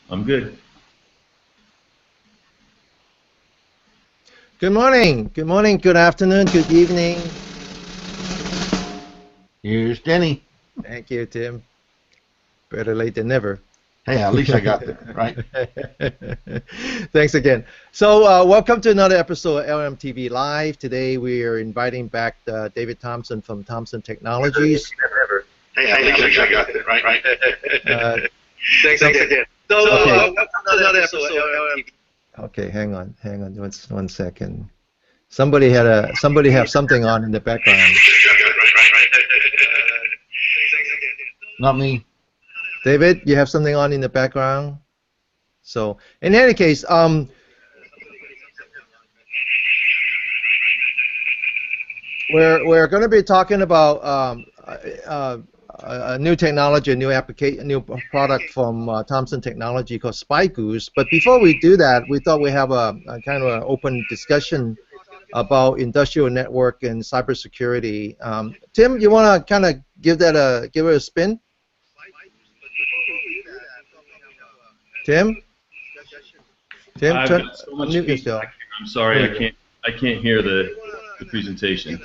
I'm good. Good morning, good afternoon, good evening. Here's Denny. Thank you, Tim. Better late than never. Hey, at least I got there, right? Thanks again. So welcome to another episode of LMTV Live. Today we are inviting back David Thomason from Thomason Technologies. Hey, at least I got there, right? Thanks again. So welcome to another episode of LMTV. Okay, hang on one second. Somebody have something on in the background. Not me. David, you have something on in the background. So, in any case, we're going to be talking about a new technology, a new application, a new product from Thomason Technology called SpyGOOSE. But before we do that, we thought we have a kind of an open discussion about industrial network and cybersecurity. Tim, you want to kind of give it a spin? Tim, I've got so much mute feedback. yourself. I'm sorry, I can't hear the presentation.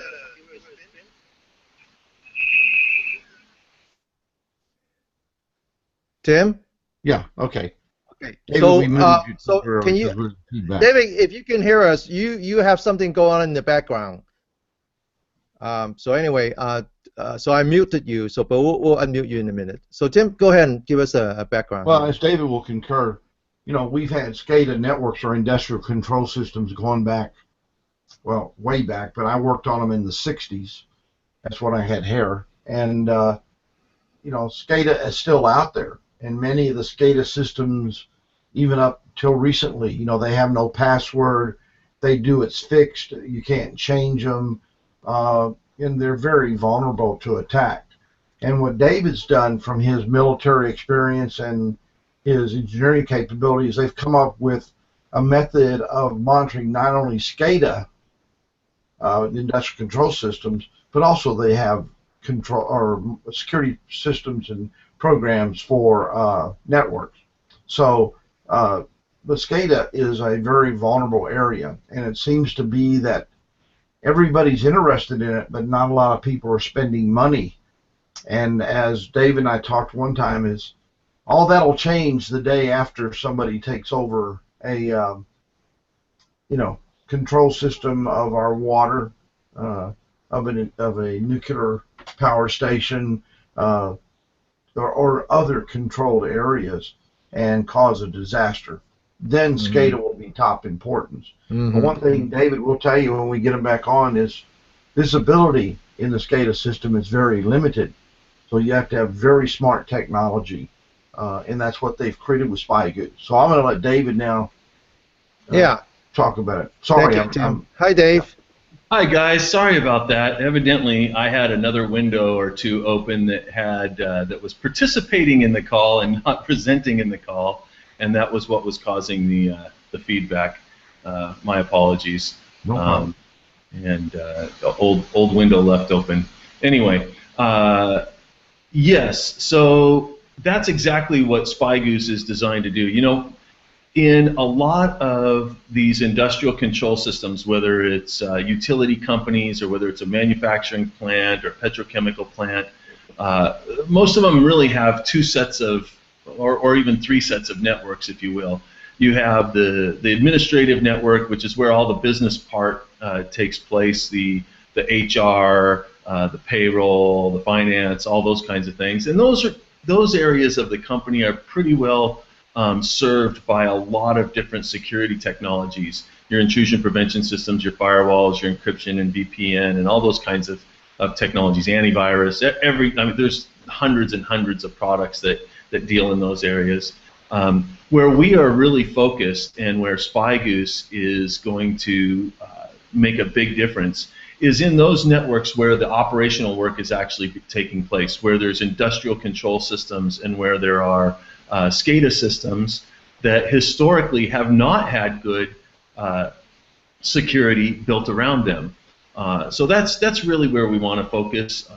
Tim? Yeah. Okay. Okay. David, So can you, David, if you can hear us, you have something going on in the background. So anyway, so I muted you. So, but we'll unmute you in a minute. So Tim, go ahead and give us a background. Well, as David will concur, you know, we've had SCADA networks or industrial control systems going back, well, way back, but I worked on them in the 60s. That's when I had hair. And, you know, SCADA is still out there. And many of the SCADA systems, even up till recently, you know, they have no password. They do, it's fixed. You can't change them. And they're very vulnerable to attack. And what David's done from his military experience and his engineering capabilities, they've come up with a method of monitoring not only SCADA, industrial control systems, but also they have control or security systems and programs for networks. So the SCADA is a very vulnerable area, and it seems to be that everybody's interested in it, but not a lot of people are spending money. And as Dave and I talked one time, is all that'll change the day after somebody takes over a you know, control system of our water, of a nuclear power station, or other controlled areas, and cause a disaster. Then SCADA will be top importance. But one thing David will tell you when we get him back on is visibility in the SCADA system is very limited. So you have to have very smart technology, and that's what they've created with SpyGOOSE. So I'm going to let David now talk about it. Sorry, Thank you, Tim. Hi, Dave. Hi guys, sorry about that. Evidently, I had another window or two open that had that was participating in the call and not presenting in the call, and that was what was causing the feedback. My apologies. No problem. And the old window left open. Anyway, yes. So that's exactly what SpyGOOSE is designed to do. You know, in a lot of these industrial control systems, whether it's utility companies or whether it's a manufacturing plant or petrochemical plant, most of them really have two sets of, or even three sets of networks, if you will. You have the administrative network, which is where all the business part takes place, the HR, the payroll, the finance, all those kinds of things. And those areas of the company are pretty well served by a lot of different security technologies. Your intrusion prevention systems, your firewalls, your encryption and VPN, and all those kinds of technologies, antivirus. I mean, there's hundreds and hundreds of products that deal in those areas. Where we are really focused and where SpyGOOSE is going to make a big difference is in those networks where the operational work is actually taking place, where there's industrial control systems and where there are SCADA systems that historically have not had good security built around them. So that's really where we want to focus.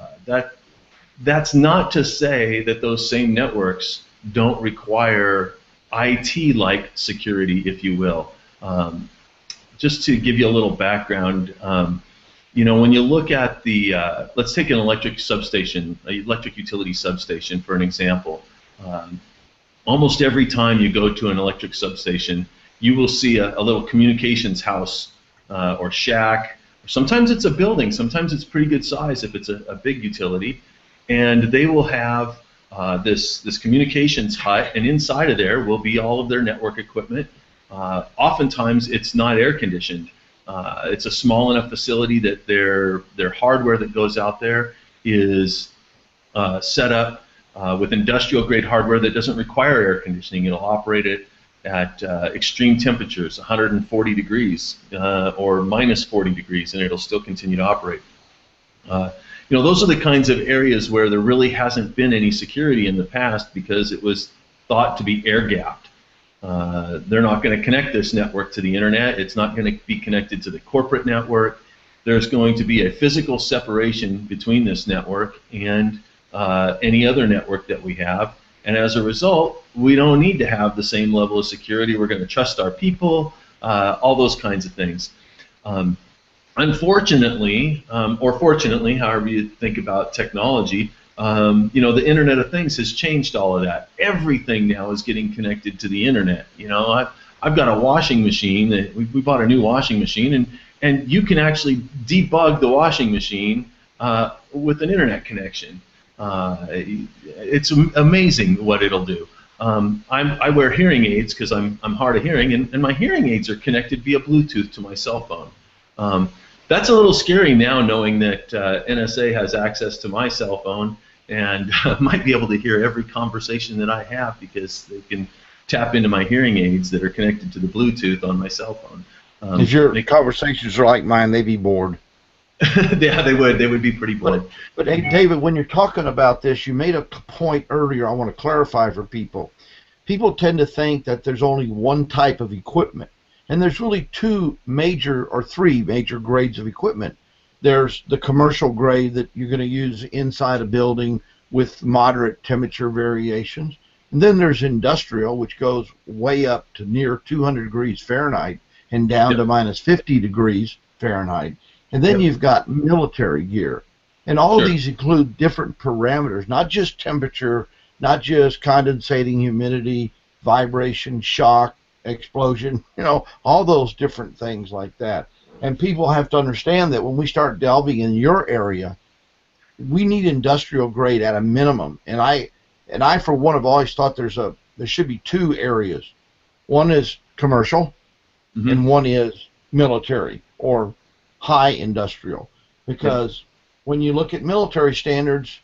That's not to say that those same networks don't require IT-like security, if you will. Just to give you a little background, when you look at the, let's take an electric substation, an electric utility substation for an example. Almost every time you go to an electric substation, you will see a little communications house or shack. Sometimes it's a building, sometimes it's pretty good size if it's a big utility, and they will have this communications hut, and inside of there will be all of their network equipment. Oftentimes it's not air conditioned. It's a small enough facility that their hardware that goes out there is set up with industrial grade hardware that doesn't require air conditioning. It'll operate it at extreme temperatures, 140 degrees or minus 40 degrees, and it'll still continue to operate. Those are the kinds of areas where there really hasn't been any security in the past because it was thought to be air-gapped. They're not going to connect this network to the internet. It's not going to be connected to the corporate network. There's going to be a physical separation between this network and any other network that we have. And as a result, we don't need to have the same level of security. We're going to trust our people, all those kinds of things. Unfortunately, or fortunately, however you think about technology, the Internet of Things has changed all of that. Everything now is getting connected to the internet. I've got a washing machine. We bought a new washing machine, and you can actually debug the washing machine with an internet connection. It's amazing what it'll do. I wear hearing aids because I'm hard of hearing, and my hearing aids are connected via Bluetooth to my cell phone. That's a little scary now, knowing that NSA has access to my cell phone and might be able to hear every conversation that I have because they can tap into my hearing aids that are connected to the Bluetooth on my cell phone. If your conversations are like mine, they'd be bored. Yeah, they would. They would be pretty bored. But hey, David, when you're talking about this, you made a point earlier I want to clarify for people. People tend to think that there's only one type of equipment. And there's really three major grades of equipment. There's the commercial grade that you're going to use inside a building with moderate temperature variations. And then there's industrial, which goes way up to near 200 degrees Fahrenheit and down to minus 50 degrees Fahrenheit. And then you've got military gear. And all of these include different parameters, not just temperature, not just condensating humidity, vibration, shock, explosion, all those different things like that. And people have to understand that when we start delving in your area, we need industrial grade at a minimum. And I for one have always thought there should be two areas. One is commercial, and one is military or high industrial. Because when you look at military standards,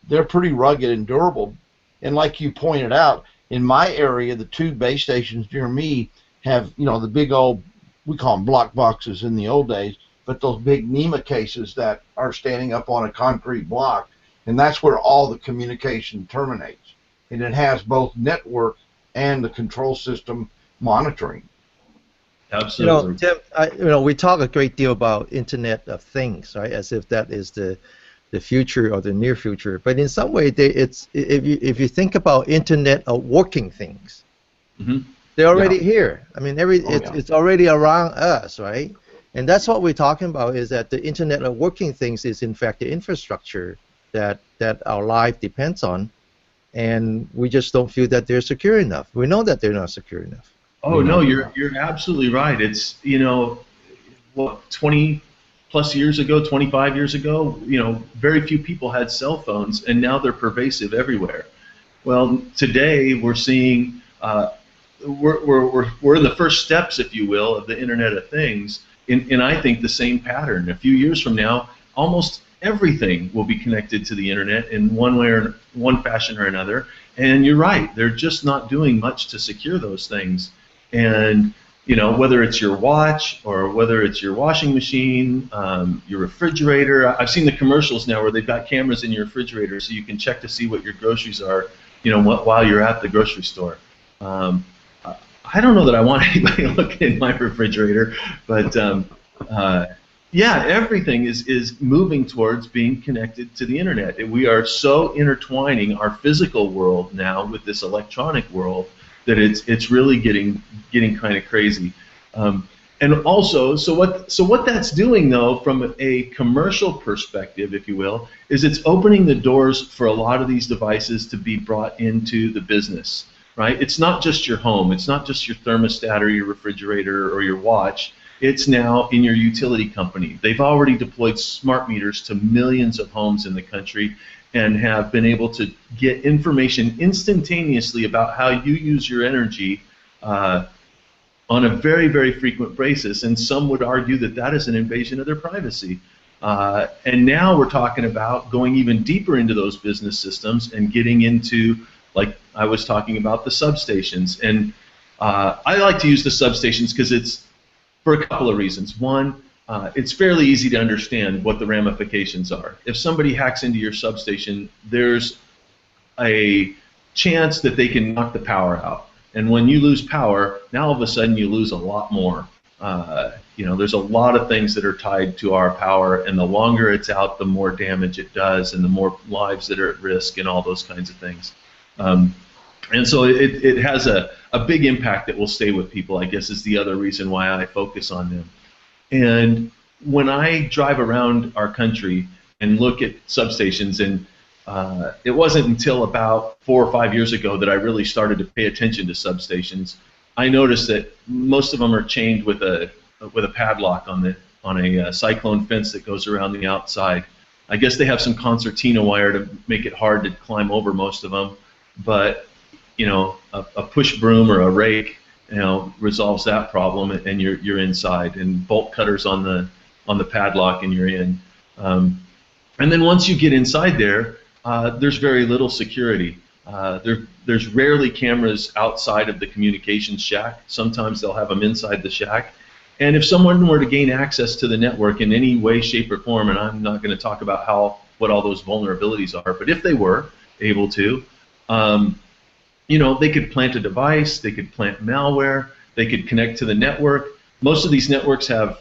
they're pretty rugged and durable. And like you pointed out, in my area, the two base stations near me have, the big old, we call them block boxes in the old days, but those big NEMA cases that are standing up on a concrete block, and that's where all the communication terminates. And it has both network and the control system monitoring. Absolutely. Tim, we talk a great deal about Internet of Things, right? As if that is the future or the near future. But in some way, if you think about Internet of Working Things, they're already here. I mean, it's already around us, right? And that's what we're talking about, is that the Internet of Working Things is in fact the infrastructure that our life depends on, and we just don't feel that they're secure enough. We know that they're not secure enough. Oh no, you're absolutely right. It's 20 plus years ago, 25 years ago, very few people had cell phones, and now they're pervasive everywhere. Well, today we're seeing we're in the first steps, if you will, of the Internet of Things, and I think the same pattern. A few years from now, almost everything will be connected to the internet in one fashion or another. And you're right, they're just not doing much to secure those things. And whether it's your watch or whether it's your washing machine, your refrigerator. I've seen the commercials now where they've got cameras in your refrigerator so you can check to see what your groceries are, while you're at the grocery store. I don't know that I want anybody looking in my refrigerator, but yeah, everything is moving towards being connected to the internet. We are so intertwining our physical world now with this electronic world that it's really getting kind of crazy. And also, so what that's doing though, from a commercial perspective, if you will, is it's opening the doors for a lot of these devices to be brought into the business, right? It's not just your home, it's not just your thermostat or your refrigerator or your watch. It's now in your utility company. They've already deployed smart meters to millions of homes in the country and have been able to get information instantaneously about how you use your energy on a very, very frequent basis, and some would argue that that is an invasion of their privacy. And now we're talking about going even deeper into those business systems and getting into, like I was talking about, the substations. And I like to use the substations because it's for a couple of reasons. One, it's fairly easy to understand what the ramifications are. If somebody hacks into your substation, there's a chance that they can knock the power out. And when you lose power, now all of a sudden you lose a lot more. You know, there's a lot of things that are tied to our power, and the longer it's out, the more damage it does, and the more lives that are at risk, and all those kinds of things. And so it has a big impact that will stay with people, I guess, is the other reason why I focus on them. And when I drive around our country and look at substations, and it wasn't until about 4 or 5 years ago that I really started to pay attention to substations. I noticed that most of them are chained with a padlock on a cyclone fence that goes around the outside. I guess they have some concertina wire to make it hard to climb over most of them, but you know, a push broom or a rake, you know, resolves that problem, and you're inside, and bolt cutters on the padlock, and you're in. And then once you get inside there, there's very little security. There's rarely cameras outside of the communications shack. Sometimes they'll have them inside the shack. And if someone were to gain access to the network in any way, shape, or form, and I'm not going to talk about what all those vulnerabilities are, but if they were able to, you know, they could plant a device, they could plant malware, they could connect to the network. Most of these networks have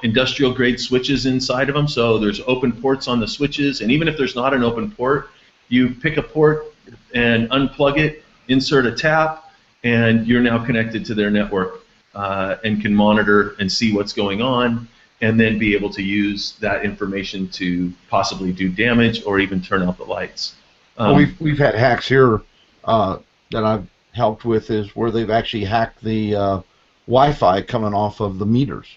industrial grade switches inside of them, so there's open ports on the switches, and even if there's not an open port, you pick a port and unplug it, insert a tap, and you're now connected to their network and can monitor and see what's going on, and then be able to use that information to possibly do damage or even turn out the lights. Well, we've had hacks here that I've helped with, is where they've actually hacked the Wi-Fi coming off of the meters.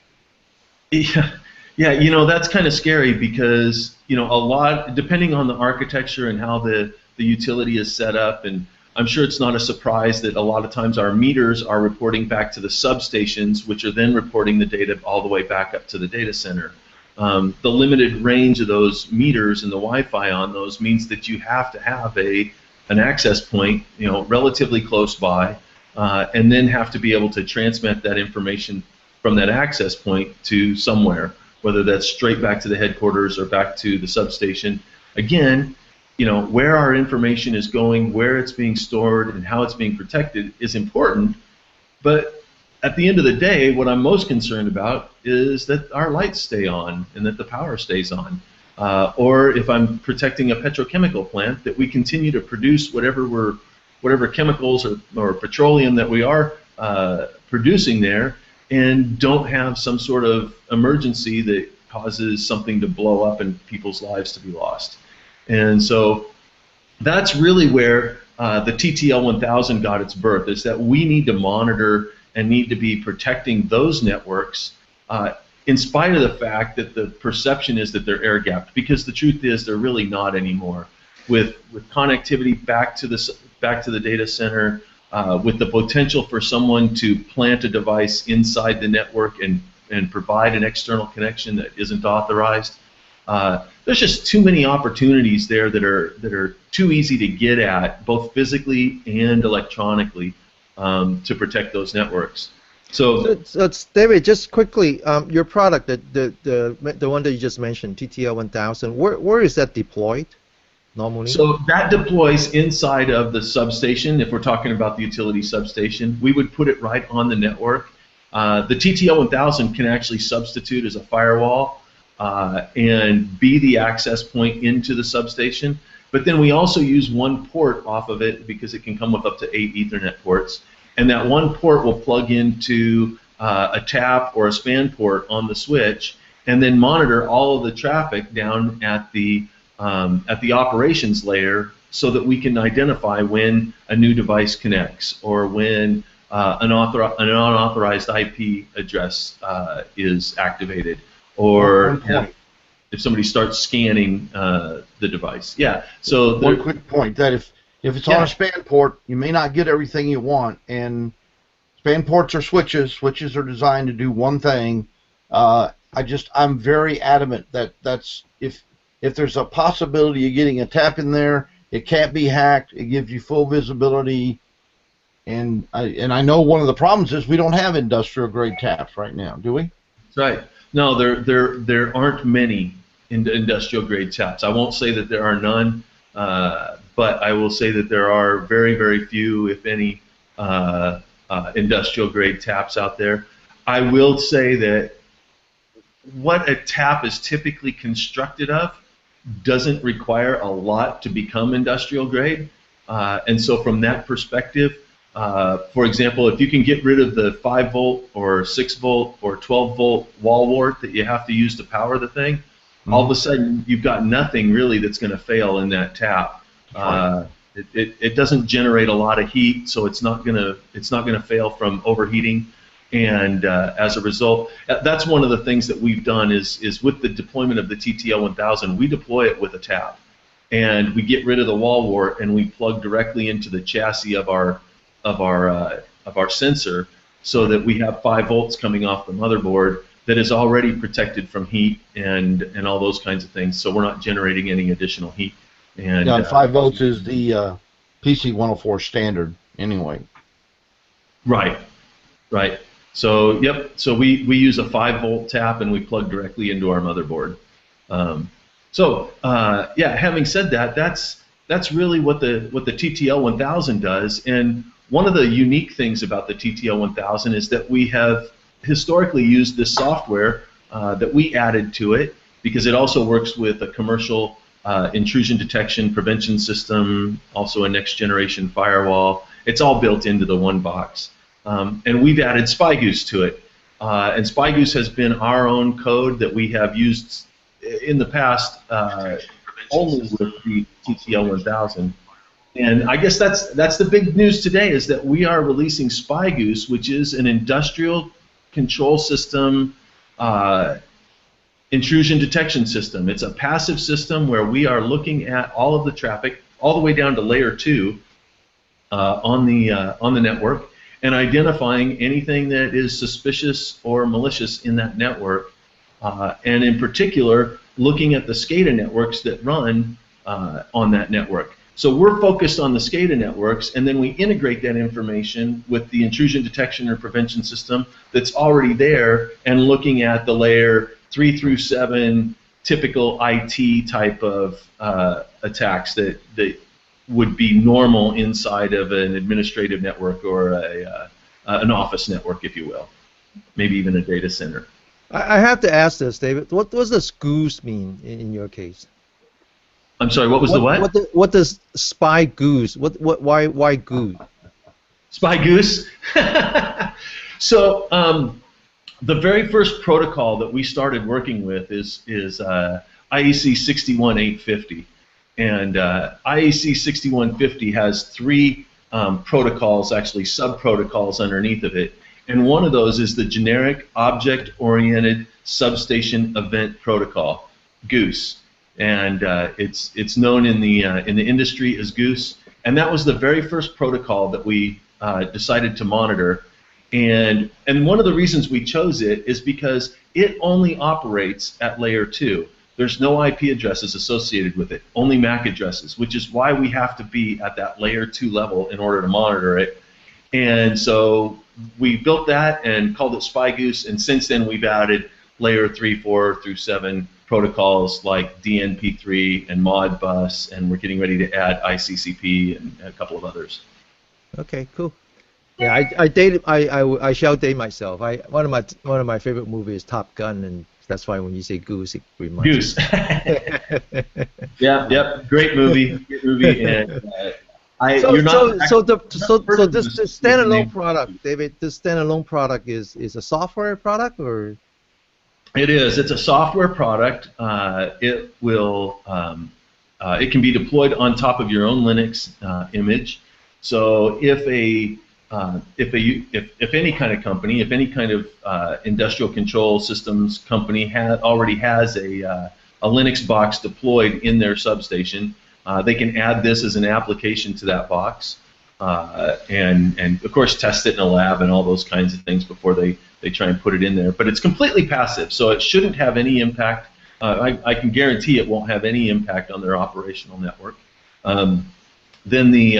Yeah, you know, that's kind of scary because, you know, a lot, depending on the architecture and how the utility is set up, and I'm sure it's not a surprise that a lot of times our meters are reporting back to the substations, which are then reporting the data all the way back up to the data center. The limited range of those meters and the Wi-Fi on those means that you have to have an access point, you know, relatively close by, and then have to be able to transmit that information from that access point to somewhere, whether that's straight back to the headquarters or back to the substation. Again, you know, where our information is going, where it's being stored, and how it's being protected is important, but at the end of the day, what I'm most concerned about is that our lights stay on and that the power stays on. Or if I'm protecting a petrochemical plant, that we continue to produce whatever chemicals or petroleum that we are producing there, and don't have some sort of emergency that causes something to blow up and people's lives to be lost. And so that's really where the TTL 1000 got its birth, is that we need to monitor and need to be protecting those networks in spite of the fact that the perception is that they're air-gapped, because the truth is they're really not anymore. With connectivity back to the data center, with the potential for someone to plant a device inside the network and provide an external connection that isn't authorized, there's just too many opportunities there that are too easy to get at, both physically and electronically, to protect those networks. So David, just quickly, your product, the one that you just mentioned, TTL 1000, where is that deployed normally? So that deploys inside of the substation. If we're talking about the utility substation, we would put it right on the network. The TTL 1000 can actually substitute as a firewall and be the access point into the substation. But then we also use one port off of it, because it can come with up to 8 Ethernet ports. and that one port will plug into a tap or a span port on the switch, and then monitor all of the traffic down at the operations layer, so that we can identify when a new device connects or when an unauthorized IP address is activated, or if somebody starts scanning the device. Yeah. So one quick point, that if it's on a span port, you may not get everything you want, and span ports are switches. Switches are designed to do one thing. I'm very adamant that if there's a possibility of getting a tap in there, it can't be hacked. It gives you full visibility. And I know one of the problems is we don't have industrial grade taps right now, do we? That's right. No, there aren't many industrial grade taps. I won't say that there are none, but I will say that there are very, very few, if any, industrial grade taps out there. I will say that what a tap is typically constructed of doesn't require a lot to become industrial grade, and so from that perspective, for example, if you can get rid of the 5-volt or 6-volt or 12-volt wall wart that you have to use to power the thing, all of a sudden you've got nothing really that's going to fail in that tap. It doesn't generate a lot of heat, so it's not gonna fail from overheating. And as a result, that's one of the things that we've done is with the deployment of the TTL 1000, we deploy it with a tap, and we get rid of the wall wart, and we plug directly into the chassis of our sensor, so that we have 5 volts coming off the motherboard that is already protected from heat and all those kinds of things. So we're not generating any additional heat. And 5 volts is the PC 104 standard anyway. Right. So yep. So we use a 5-volt tap, and we plug directly into our motherboard. Yeah. Having said that, that's really what the TTL 1000 does. And one of the unique things about the TTL 1000 is that we have historically used this software that we added to it, because it also works with a commercial intrusion detection prevention system, also a next generation firewall. It's all built into the one box. And we've added SpyGOOSE to it. And SpyGOOSE has been our own code that we have used in the past only with the TTL 1000. And I guess that's the big news today, is that we are releasing SpyGOOSE, which is an industrial control system intrusion detection system. It's a passive system where we are looking at all of the traffic, all the way down to layer 2 on the network, and identifying anything that is suspicious or malicious in that network, and in particular looking at the SCADA networks that run on that network. So we're focused on the SCADA networks, and then we integrate that information with the intrusion detection or prevention system that's already there, and looking at the layer 3 through 7 typical IT type of attacks that would be normal inside of an administrative network or an office network, if you will, maybe even a data center. I have to ask this, David. What does the SCADA mean in your case? I'm sorry. What was the what? What does SpyGOOSE? Why Goose? SpyGOOSE. So the very first protocol that we started working with is IEC 61850, and IEC 6150 has 3 protocols, actually sub-protocols underneath of it, and one of those is the generic object-oriented substation event protocol, GOOSE. And it's known in the industry as GOOSE, and that was the very first protocol that we decided to monitor. And one of the reasons we chose it is because it only operates at layer 2. There's no IP addresses associated with it, only MAC addresses, which is why we have to be at that layer 2 level in order to monitor it. And so we built that and called it SpyGOOSE, and since then we've added layer 3, 4 through 7 protocols like DNP3 and Modbus, and we're getting ready to add ICCP and a couple of others. Okay, cool. Yeah, I shall date myself. One of my favorite movies is Top Gun, and that's why when you say Goose, it reminds me. Goose. Yep, great movie, and You're not. So This this standalone product, David, this standalone product is a software product, or? It is. It's a software product. It will. It can be deployed on top of your own Linux image. So if any kind of company, if any kind of industrial control systems company already has a Linux box deployed in their substation, they can add this as an application to that box, and of course test it in a lab and all those kinds of things before they try and put it in there. But it's completely passive, so it shouldn't have any impact. I can guarantee it won't have any impact on their operational network. Then the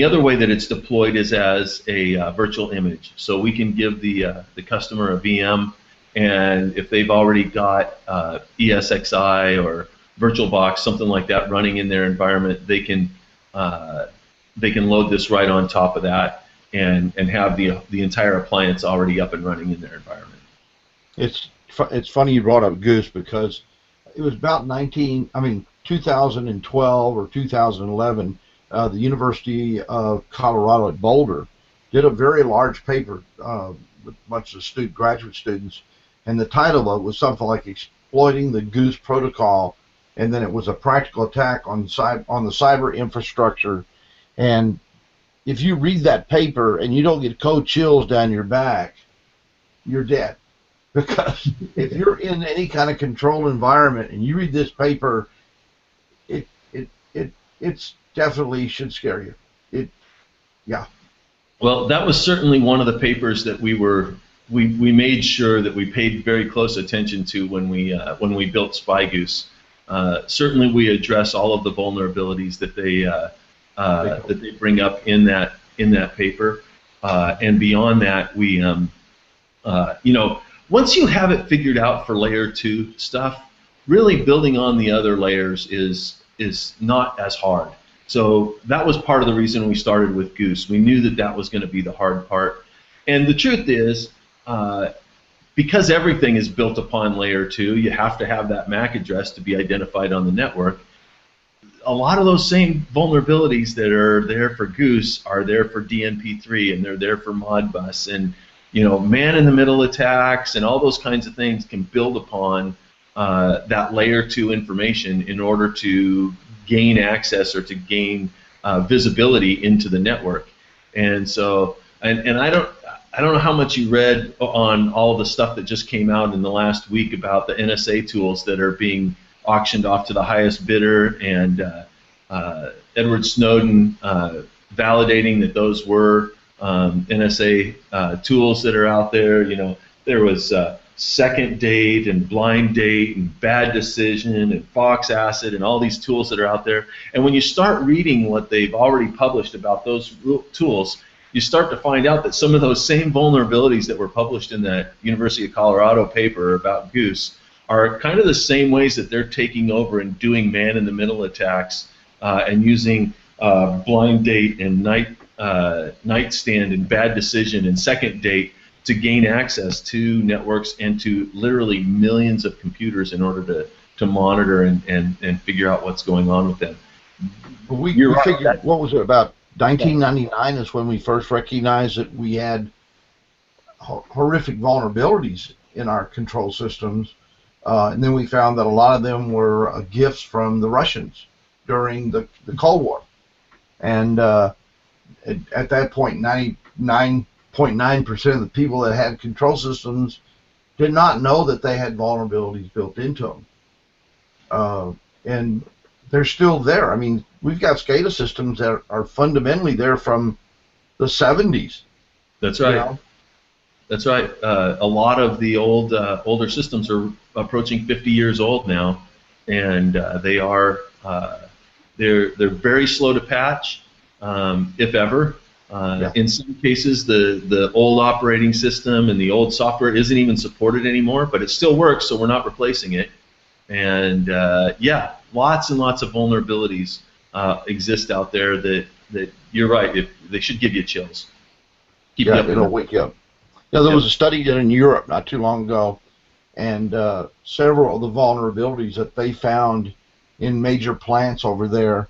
other way that it's deployed is as a virtual image. So we can give the customer a VM, and if they've already got ESXi or VirtualBox, something like that, running in their environment, they can load this right on top of that and have the entire appliance already up and running in their environment. It's funny you brought up Goose, because it was about 2012 or 2011. The University of Colorado at Boulder did a very large paper with a bunch of graduate students, and the title of it was something like "Exploiting the Goose Protocol," and then it was a practical attack on the cyber infrastructure. And if you read that paper and you don't get cold chills down your back, you're dead. Because if you're in any kind of controlled environment and you read this paper, it's definitely should scare you. Yeah. Well, that was certainly one of the papers that we made sure that we paid very close attention to when we built SpyGOOSE. Certainly, we address all of the vulnerabilities that they bring up in that paper, and beyond that, we once you have it figured out for layer 2 stuff, really building on the other layers is not as hard. So that was part of the reason we started with Goose. We knew that was going to be the hard part. And the truth is, because everything is built upon layer 2, you have to have that MAC address to be identified on the network. A lot of those same vulnerabilities that are there for Goose are there for DNP3, and they're there for Modbus, and man-in-the-middle attacks and all those kinds of things can build upon that layer 2 information in order to gain access or to gain visibility into the network. And so, and I don't know how much you read on all the stuff that just came out in the last week about the NSA tools that are being auctioned off to the highest bidder, and Edward Snowden validating that those were NSA tools that are out there. There was Second Date and Blind Date and Bad Decision and Fox Acid and all these tools that are out there. And when you start reading what they've already published about those tools, you start to find out that some of those same vulnerabilities that were published in that University of Colorado paper about Goose are kind of the same ways that they're taking over and doing man-in-the-middle attacks and using Blind Date and Nightstand and Bad Decision and Second Date to gain access to networks and to literally millions of computers in order to monitor and figure out what's going on with them. We figured, what was it, about 1999 is when we first recognized that we had horrific vulnerabilities in our control systems, and then we found that a lot of them were gifts from the Russians during the Cold War. And at that point, 99.9% of the people that had control systems did not know that they had vulnerabilities built into them. And they're still there. I mean, we've got SCADA systems that are fundamentally there from the 70s. That's right. That's right. A lot of the older systems are approaching 50 years old now, and they are they're very slow to patch, if ever. In some cases, the old operating system and the old software isn't even supported anymore, but it still works, so we're not replacing it. And yeah, lots and lots of vulnerabilities exist out there that you're right, they should give you chills. It'll wake you up. Yeah, there was a study done in Europe not too long ago, and several of the vulnerabilities that they found in major plants over there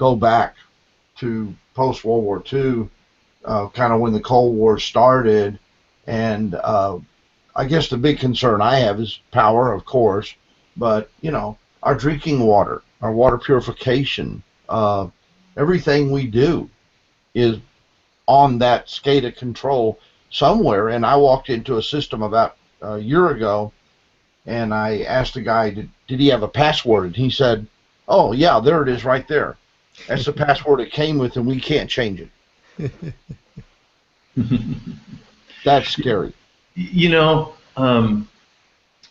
go back to post World War II, kind of when the Cold War started, and I guess the big concern I have is power, of course, but you know, our drinking water, our water purification, everything we do is on that SCADA control somewhere. And I walked into a system about a year ago, and I asked the guy, did he have a password? And he said, oh yeah, there it is right there. That's the password it came with, and we can't change it. That's scary. You know,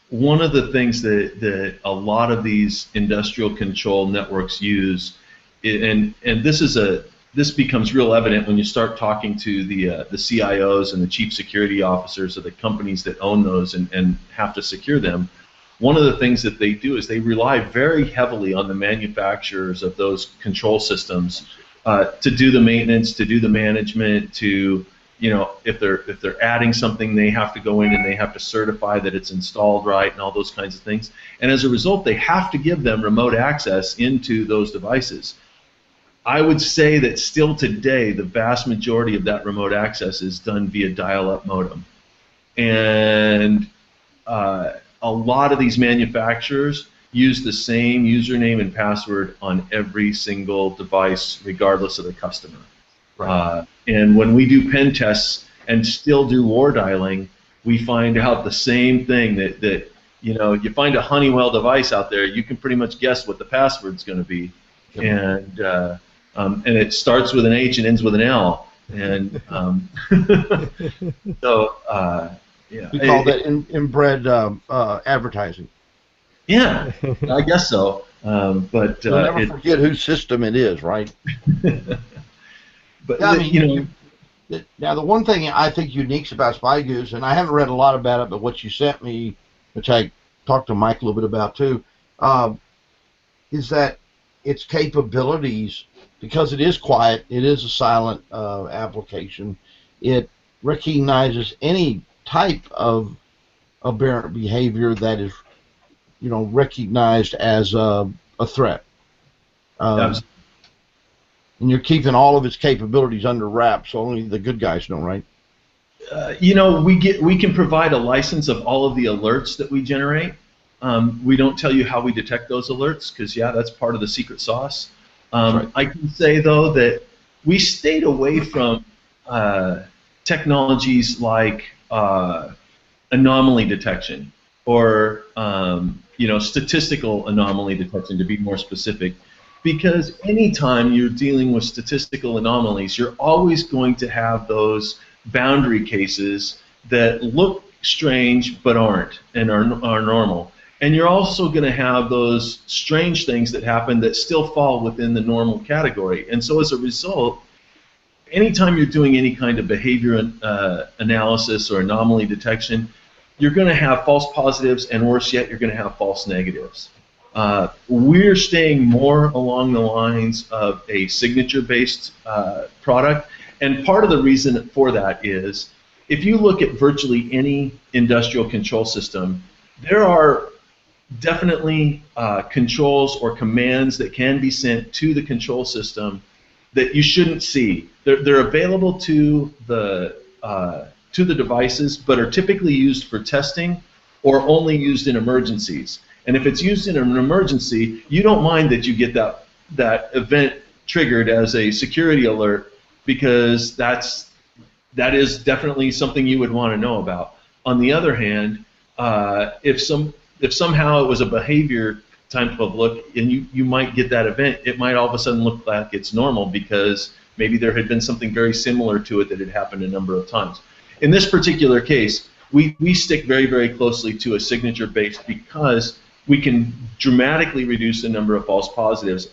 one of the things that a lot of these industrial control networks use, and this becomes real evident when you start talking to the CIOs and the chief security officers of the companies that own those and have to secure them. One of the things that they do is they rely very heavily on the manufacturers of those control systems to do the maintenance, to do the management, to, you know, if they're adding something, they have to go in and they have to certify that it's installed right and all those kinds of things. And as a result, they have to give them remote access into those devices. I would say that still today, the vast majority of that remote access is done via dial-up modem. And a lot of these manufacturers use the same username and password on every single device, regardless of the customer. Right. And when we do pen tests and still do war dialing, we find out the same thing, that you know, you find a Honeywell device out there, you can pretty much guess what the password's going to be. Yep. And it starts with an H and ends with an L. And so, yeah. We call that inbred advertising. Yeah, I guess so. But you'll never forget whose system it is, right? But yeah, I mean, you know, now the one thing I think unique about SpyGOOSE, and I haven't read a lot about it, but what you sent me, which I talked to Mike a little bit about too, is that its capabilities, because it is quiet, it is a silent application, it recognizes any type of aberrant behavior that is, you know, recognized as a threat. And you're keeping all of its capabilities under wraps, so only the good guys know, right? You know, we can provide a license of all of the alerts that we generate. We don't tell you how we detect those alerts because, yeah, that's part of the secret sauce. Right. I can say, though, that we stayed away from technologies like anomaly detection or, you know, statistical anomaly detection, to be more specific. Because anytime you're dealing with statistical anomalies, you're always going to have those boundary cases that look strange but aren't and are normal. And you're also going to have those strange things that happen that still fall within the normal category. And so as a result, anytime you're doing any kind of behavior analysis or anomaly detection, you're going to have false positives, and worse yet, you're going to have false negatives. We're staying more along the lines of a signature-based product, and part of the reason for that is if you look at virtually any industrial control system, there are definitely controls or commands that can be sent to the control system that you shouldn't see. They're available to the devices, but are typically used for testing or only used in emergencies. And if it's used in an emergency, you don't mind that you get that event triggered as a security alert, because that is definitely something you would want to know about. On the other hand, if somehow it was a behavior type of look and you might get that event, it might all of a sudden look like it's normal because maybe there had been something very similar to it that had happened a number of times. In this particular case, we stick very, very closely to a signature-based because we can dramatically reduce the number of false positives,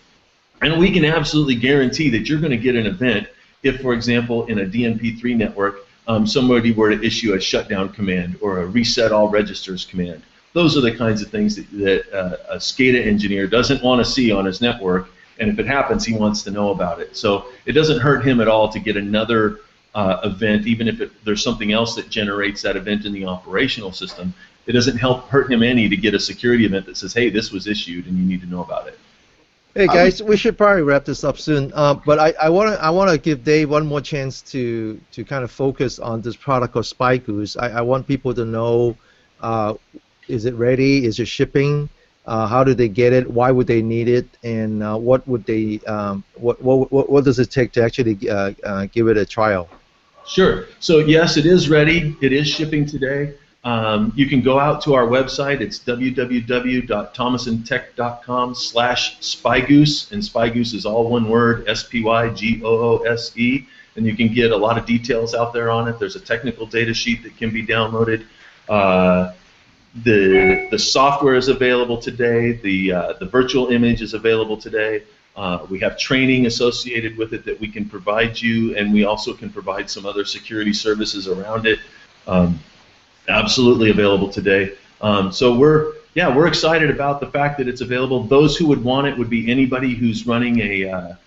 and we can absolutely guarantee that you're going to get an event if, for example, in a DNP3 network, somebody were to issue a shutdown command or a reset all registers command. Those are the kinds of things that a SCADA engineer doesn't want to see on his network, and if it happens, he wants to know about it. So it doesn't hurt him at all to get another event, even if there's something else that generates that event in the operational system. It doesn't hurt him any to get a security event that says, hey, this was issued and you need to know about it. Hey guys, we should probably wrap this up soon. But I want to give Dave one more chance to kind of focus on this product called SpyGOOSE. I want people to know, is it ready? Is it shipping? How do they get it? Why would they need it? And what would they what does it take to actually give it a trial? Sure. So yes, it is ready. It is shipping today. You can go out to our website. It's www.thomasontech.com/SpyGOOSE, and SpyGOOSE is all one word, SpyGOOSE, and you can get a lot of details out there on it. There's a technical data sheet that can be downloaded. The software is available today. The virtual image is available today. We have training associated with it that we can provide you, and we also can provide some other security services around it. Absolutely available today. So we're excited about the fact that it's available. Those who would want it would be anybody who's running a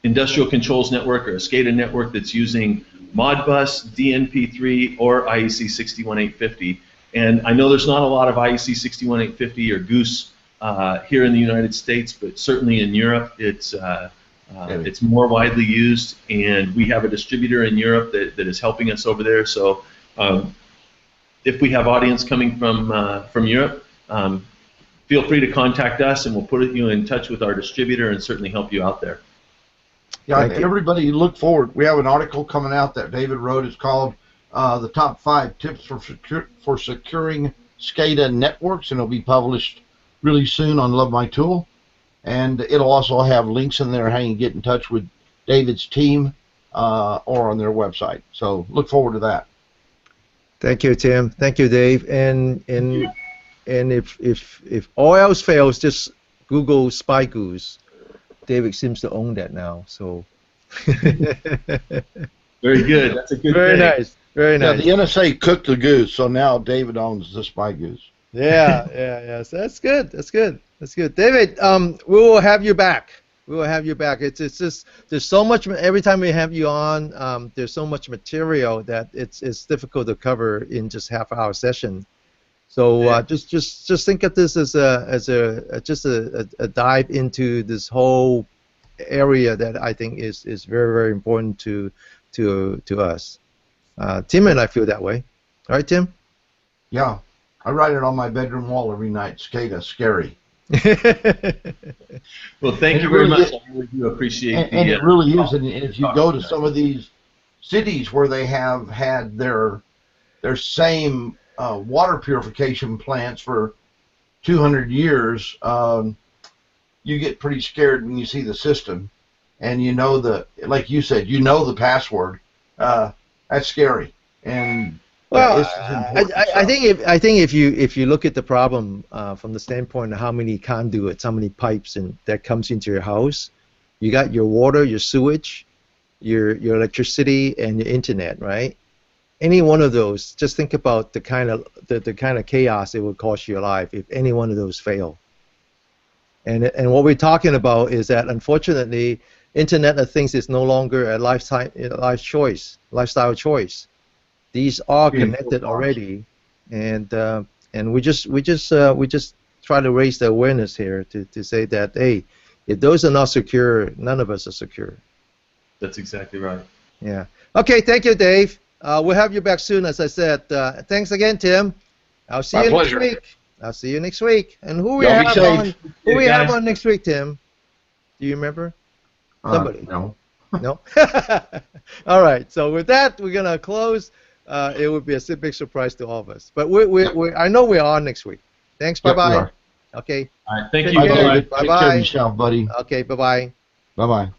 industrial controls network or a SCADA network that's using Modbus, DNP3, or IEC 61850. And I know there's not a lot of IEC 61850 or Goose here in the United States, but certainly in Europe it's more widely used, and we have a distributor in Europe that is helping us over there. So if we have audience coming from Europe, feel free to contact us, and we'll put you in touch with our distributor and certainly help you out there. Yeah, everybody look forward. We have an article coming out that David wrote. It's called The Top 5 Tips for Securing SCADA Networks, and it'll be published really soon on Love My Tool. And it'll also have links in there how you can get in touch with David's team or on their website. So look forward to that. Thank you, Tim. Thank you, Dave. And if all else fails, just Google SpyGOOSE. David seems to own that now. So very good. That's a good very thing. Nice. Very nice. Yeah, the NSA cooked the goose, so now David owns the SpyGOOSE. Yeah. So that's good. That's good. David, we will have you back. It's just there's so much. Every time we have you on, there's so much material that it's difficult to cover in just half-hour session. So just think of this as a dive into this whole area that I think is very, very important to us. Tim and I feel that way. All right, Tim? Yeah. I write it on my bedroom wall every night. SCADA, scary. Well, thank you very much. I really do appreciate and it really is. And if you go to some of these cities where they have had their same water purification plants for 200 years, you get pretty scared when you see the system, and you know like you said, you know the password. That's scary. And well, I think if you look at the problem from the standpoint of how many conduits, how many pipes that comes into your house, you got your water, your sewage, your electricity, and your internet, right? Any one of those, just think about the kind of chaos it would cost your life if any one of those fail. And what we're talking about is that unfortunately, Internet of Things is no longer a lifestyle choice. These are connected already, and we just try to raise the awareness here to say that, hey, if those are not secure, none of us are secure. That's exactly right. Yeah. Okay. Thank you, Dave. We'll have you back soon, as I said. Thanks again, Tim. I'll see you next week. And who we have on next week, Tim? Do you remember? Somebody. No. No. All right. So with that, we're gonna close. It would be a big surprise to all of us. But I know we're on next week. Thanks. Bye-bye. Yep, okay. All right. Thank you. Bye-bye. Bye-bye. Take care of yourself, buddy. Okay. Bye-bye. Bye-bye.